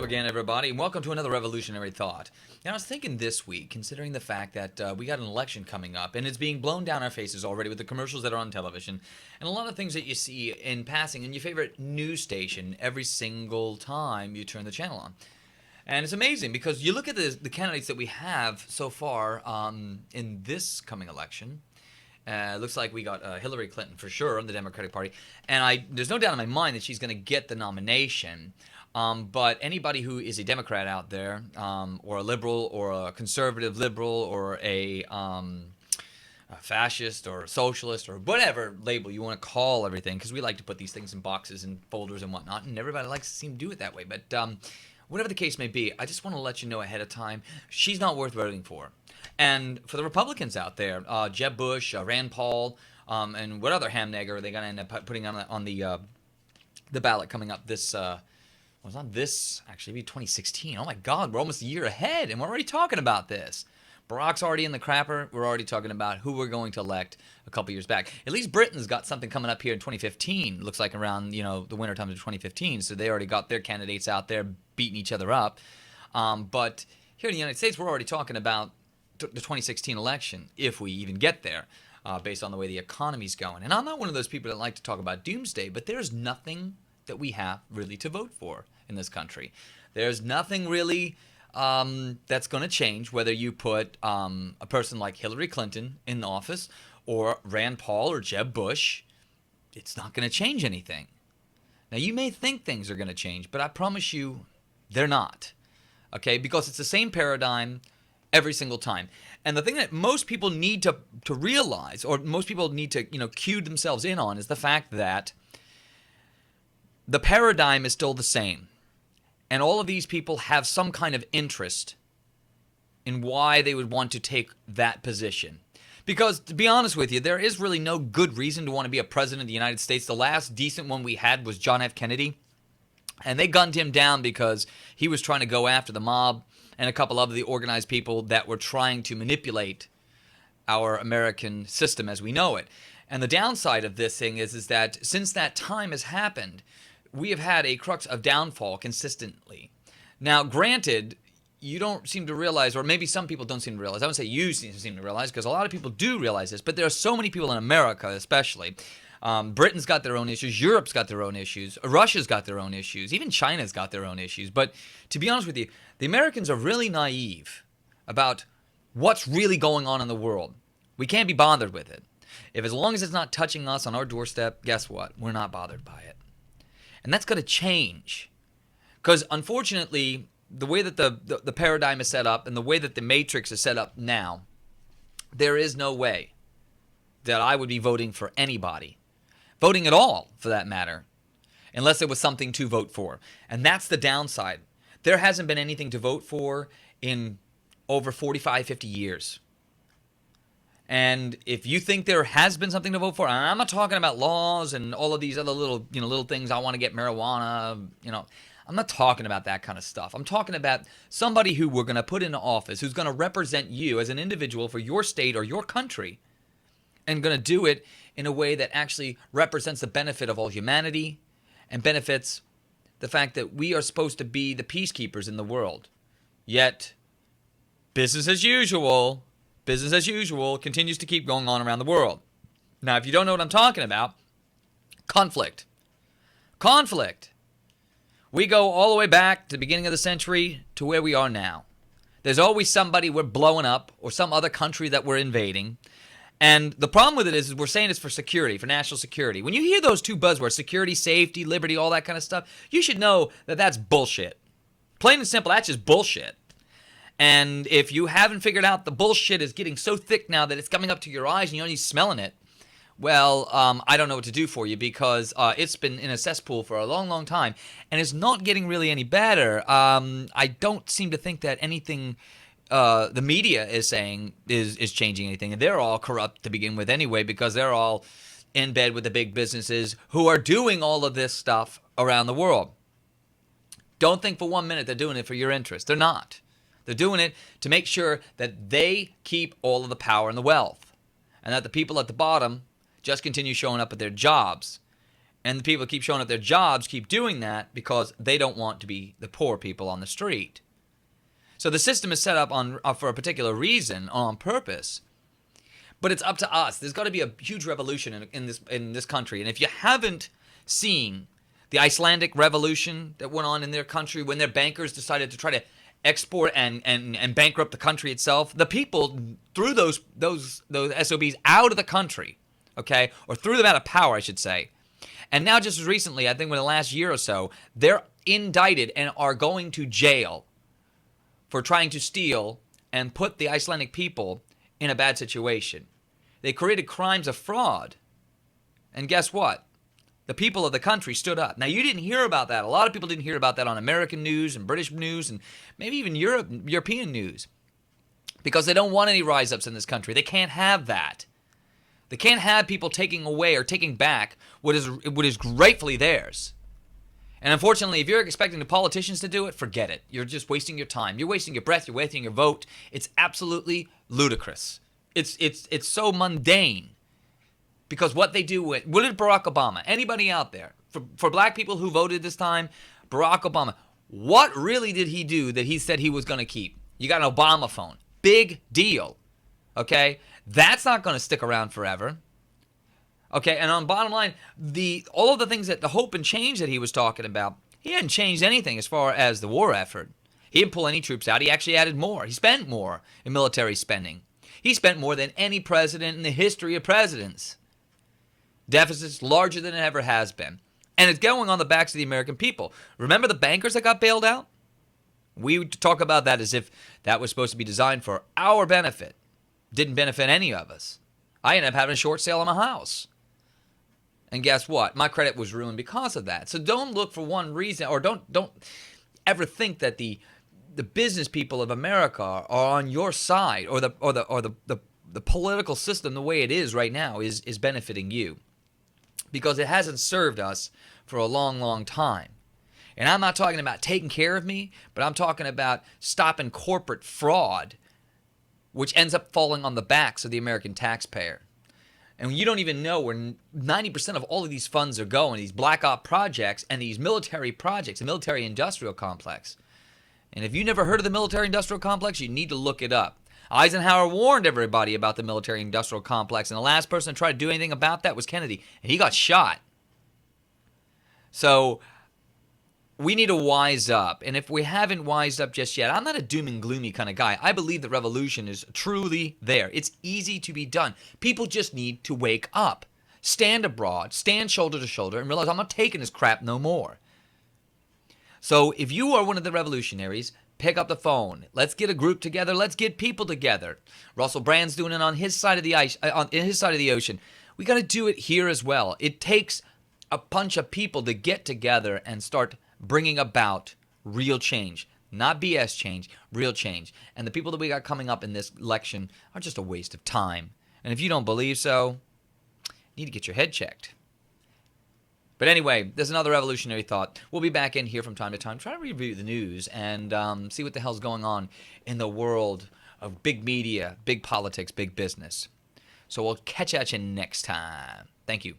again, everybody, and welcome to another Revolutionary Thought. Now, I was thinking this week, considering the fact that we got an election coming up, and it's being blown down our faces already with the commercials that are on television, and a lot of things that you see in passing in your favorite news station every single time you turn the channel on. And it's amazing because you look at the candidates that we have so far in this coming election. Looks like we got Hillary Clinton for sure on the Democratic Party, and there's no doubt in my mind that she's going to get the nomination. But anybody who is a Democrat out there, or a liberal, or a conservative liberal, or a fascist, or a socialist, or whatever label you want to call everything, because we like to put these things in boxes and folders and whatnot, and everybody likes to seem to do it that way. But whatever the case may be, I just want to let you know ahead of time, she's not worth voting for. And for the Republicans out there, Jeb Bush, Rand Paul, and what other hamnegger are they going to end up putting on the ballot coming up this well, it's not this, actually, it'll be 2016. Oh my God, we're almost a year ahead, and we're already talking about this. Barack's already in the crapper. We're already talking about who we're going to elect a couple years back. At least Britain's got something coming up here in 2015. Looks like around, the winter time of 2015. So they already got their candidates out there beating each other up. But here in the United States, we're already talking about the 2016 election, if we even get there, based on the way the economy's going. And I'm not one of those people that like to talk about doomsday, but there's nothing that we have really to vote for in this country. There's nothing really that's going to change whether you put a person like Hillary Clinton in office or Rand Paul or Jeb Bush. It's not going to change anything. Now, you may think things are going to change, but I promise you they're not. Okay? Because it's the same paradigm every single time. And the thing that most people need to realize, or most people need to cue themselves in on, is the fact that the paradigm is still the same. And all of these people have some kind of interest in why they would want to take that position. Because, to be honest with you, there is really no good reason to want to be a president of the United States. The last decent one we had was John F. Kennedy. And they gunned him down because he was trying to go after the mob and a couple of the organized people that were trying to manipulate our American system as we know it. And the downside of this thing is that since that time has happened, we have had a crux of downfall consistently. Now, granted, you don't seem to realize, or maybe some people don't seem to realize. I wouldn't say you seem to realize, because a lot of people do realize this, but there are so many people in America especially. Britain's got their own issues. Europe's got their own issues. Russia's got their own issues. Even China's got their own issues. But to be honest with you, the Americans are really naive about what's really going on in the world. We can't be bothered with it. As long as it's not touching us on our doorstep, guess what? We're not bothered by it. And that's going to change. Because unfortunately, the way that the paradigm is set up and the way that the matrix is set up now, there is no way that I would be voting for anybody. Voting at all, for that matter. Unless there was something to vote for. And that's the downside. There hasn't been anything to vote for in over 45, 50 years. And if you think there has been something to vote for, and I'm not talking about laws and all of these other little things, I want to get marijuana, I'm not talking about that kind of stuff. I'm talking about somebody who we're going to put into office, who's going to represent you as an individual for your state or your country, and going to do it in a way that actually represents the benefit of all humanity and benefits the fact that we are supposed to be the peacekeepers in the world. Yet, business as usual continues to keep going on around the world. Now, if you don't know what I'm talking about, conflict. We go all the way back to the beginning of the century to where we are now. There's always somebody we're blowing up or some other country that we're invading. And the problem with it is we're saying it's for security, for national security. When you hear those two buzzwords, security, safety, liberty, all that kind of stuff, you should know that that's bullshit. Plain and simple, that's just bullshit. And if you haven't figured out the bullshit is getting so thick now that it's coming up to your eyes and you're only smelling it, well, I don't know what to do for you, because it's been in a cesspool for a long, long time, and it's not getting really any better. I don't seem to think that anything the media is saying is changing anything. And they're all corrupt to begin with anyway, because they're all in bed with the big businesses who are doing all of this stuff around the world. Don't think for 1 minute they're doing it for your interest. They're not. They're doing it to make sure that they keep all of the power and the wealth, and that the people at the bottom just continue showing up at their jobs And the people that keep showing up their jobs keep doing that because they don't want to be the poor people on the street. So the system is set up for a particular reason, on purpose. But it's up to us. There's got to be a huge revolution in this country. And if you haven't seen the Icelandic revolution that went on in their country when their bankers decided to try to export and bankrupt the country itself, the people threw those SOBs out of the country, okay, or threw them out of power, I should say. And now, just as recently, I think in the last year or so, they're indicted and are going to jail for trying to steal and put the Icelandic people in a bad situation. They created crimes of fraud. And guess what? The people of the country stood up. Now, you didn't hear about that. A lot of people didn't hear about that on American news and British news and maybe even European news, because they don't want any rise-ups in this country. They can't have that. They can't have people taking away or taking back what is gratefully theirs. And unfortunately, if you're expecting the politicians to do it, forget it. You're just wasting your time. You're wasting your breath. You're wasting your vote. It's absolutely ludicrous. It's so mundane. Because what they do what did Barack Obama, anybody out there, for black people who voted this time, Barack Obama, what really did he do that he said he was going to keep? You got an Obama phone. Big deal. Okay? That's not going to stick around forever. Okay, and on bottom line, all of the things that the hope and change that he was talking about, he hadn't changed anything as far as the war effort. He didn't pull any troops out. He actually added more. He spent more in military spending. He spent more than any president in the history of presidents. Deficits larger than it ever has been. And it's going on the backs of the American people. Remember the bankers that got bailed out? We talk about that as if that was supposed to be designed for our benefit. Didn't benefit any of us. I ended up having a short sale on my house. And guess what? My credit was ruined because of that. So don't look for one reason, or don't ever think that the business people of America are on your side, or the political system the way it is right now is benefiting you. Because it hasn't served us for a long, long time. And I'm not talking about taking care of me, but I'm talking about stopping corporate fraud, which ends up falling on the backs of the American taxpayer. And you don't even know where 90% of all of these funds are going, these black op projects and these military projects, the military industrial complex. And if you never heard of the military industrial complex, you need to look it up. Eisenhower warned everybody about the military industrial complex, and the last person to try to do anything about that was Kennedy, and he got shot. So we need to wise up, and if we haven't wised up just yet, I'm not a doom and gloomy kind of guy. I believe that revolution is truly there. It's easy to be done. People just need to wake up, stand abroad, stand shoulder to shoulder, and realize I'm not taking this crap no more. So if you are one of the revolutionaries, pick up the phone. Let's get a group together. Let's get people together. Russell Brand's doing it on his side of the ice, on his side of the ocean. We got to do it here as well. It takes a bunch of people to get together and start bringing about real change, not BS change, real change. And the people that we got coming up in this election are just a waste of time. And if you don't believe so, you need to get your head checked. But anyway, there's another revolutionary thought. We'll be back in here from time to time, try to review the news and see what the hell's going on in the world of big media, big politics, big business. So we'll catch at you next time. Thank you.